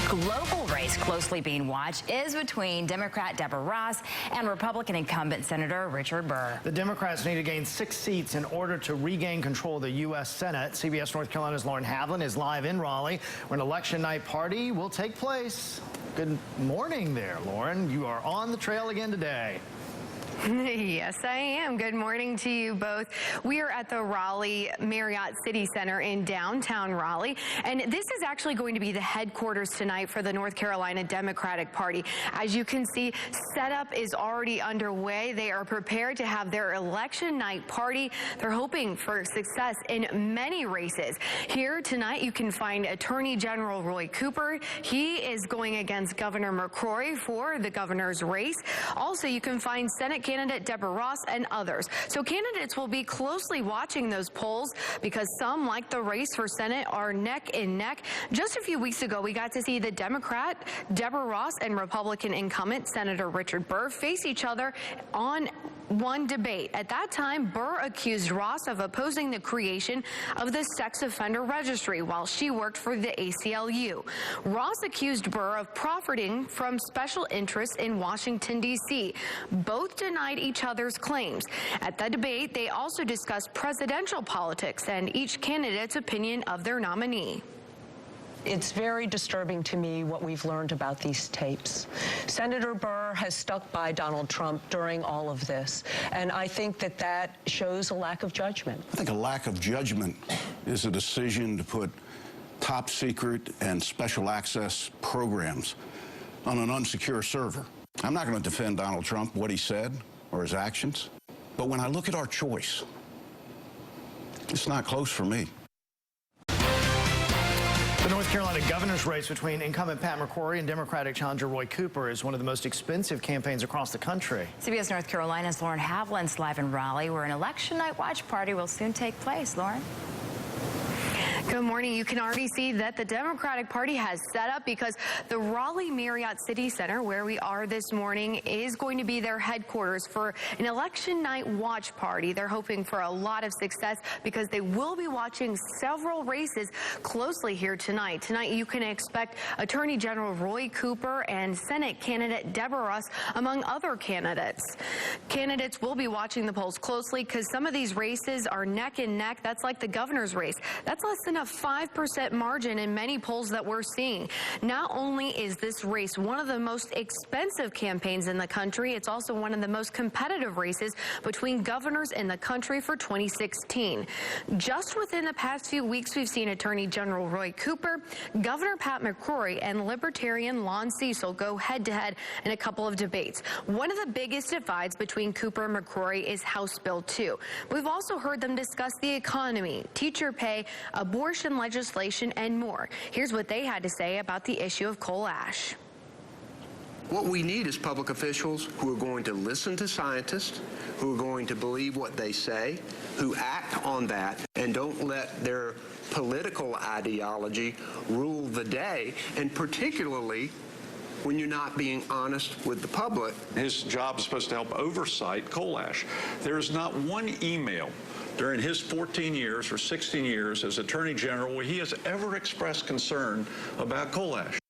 Global race closely being watched is between Democrat Deborah Ross and Republican incumbent Senator Richard Burr. The Democrats need to gain 6 seats in order to regain control of the U.S. Senate. CBS North Carolina's Lauren Havlin is live in Raleigh, where an election night party will take place. Good morning there, Lauren. You are on the trail again today. Yes, I am. Good morning to you both. We are at the Raleigh Marriott City Center in downtown Raleigh, and this is actually going to be the headquarters tonight for the North Carolina Democratic Party. As you can see, setup is already underway. They are prepared to have their election night party. They're hoping for success in many races. Here tonight, you can find Attorney General Roy Cooper. He is going against Governor McCrory for the governor's race. Also, you can find Senate candidate Deborah Ross and others. So candidates will be closely watching those polls because some, like the race for Senate, are neck and neck. Just a few weeks ago, we got to see the Democrat Deborah Ross and Republican incumbent Senator Richard Burr face each other on one debate. At that time, Burr accused Ross of opposing the creation of the sex offender registry while she worked for the ACLU. Ross accused Burr of profiting from special interests in Washington, D.C. Both denied each other's claims. At the debate, they also discussed presidential politics and each candidate's opinion of their nominee. It's very disturbing to me what we've learned about these tapes. Senator Burr has stuck by Donald Trump during all of this, and I think that that shows a lack of judgment. I think a lack of judgment is a decision to put top secret and special access programs on an unsecure server. I'm not going to defend Donald Trump, what he said or his actions, but when I look at our choice, it's not close for me. The North Carolina governor's race between incumbent Pat McCrory and Democratic challenger Roy Cooper is one of the most expensive campaigns across the country. CBS North Carolina's Lauren Havlin's live in Raleigh, where an election night watch party will soon take place. Lauren? Good morning. You can already see that the Democratic Party has set up because the Raleigh Marriott City Center, where we are this morning, is going to be their headquarters for an election night watch party. They're hoping for a lot of success because they will be watching several races closely here tonight. Tonight, you can expect Attorney General Roy Cooper and Senate candidate Deborah Ross, among other candidates. Candidates will be watching the polls closely because some of these races are neck and neck. That's like the governor's race. That's less than a 5% margin in many polls that we're seeing. Not only is this race one of the most expensive campaigns in the country, it's also one of the most competitive races between governors in the country for 2016. Just within the past few weeks, we've seen Attorney General Roy Cooper, Governor Pat McCrory, and Libertarian Lon Cecil go head-to-head in a couple of debates. One of the biggest divides between Cooper and McCrory is House Bill 2. We've also heard them discuss the economy, teacher pay, abortion legislation, and more. Here's what they had to say about the issue of coal ash. What we need is public officials who are going to listen to scientists, who are going to believe what they say, who act on that, and don't let their political ideology rule the day, and particularly when you're not being honest with the public. His job is supposed to help oversight coal ash. There is not one email during his 14 years or 16 years as Attorney General where he has ever expressed concern about coal ash.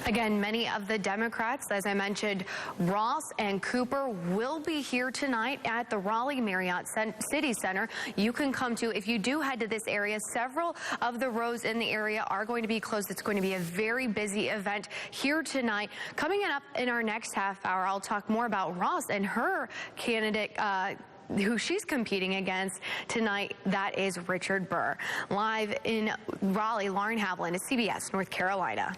Again, many of the Democrats, as I mentioned, Ross and Cooper, will be here tonight at the Raleigh Marriott City Center. You can come to, if you do head to this area, several of the roads in the area are going to be closed. It's going to be a very busy event here tonight. Coming up in our next half hour, I'll talk more about Ross and her candidate, who she's competing against tonight. That is Richard Burr. Live in Raleigh, Lauren Havlin, CBS North Carolina.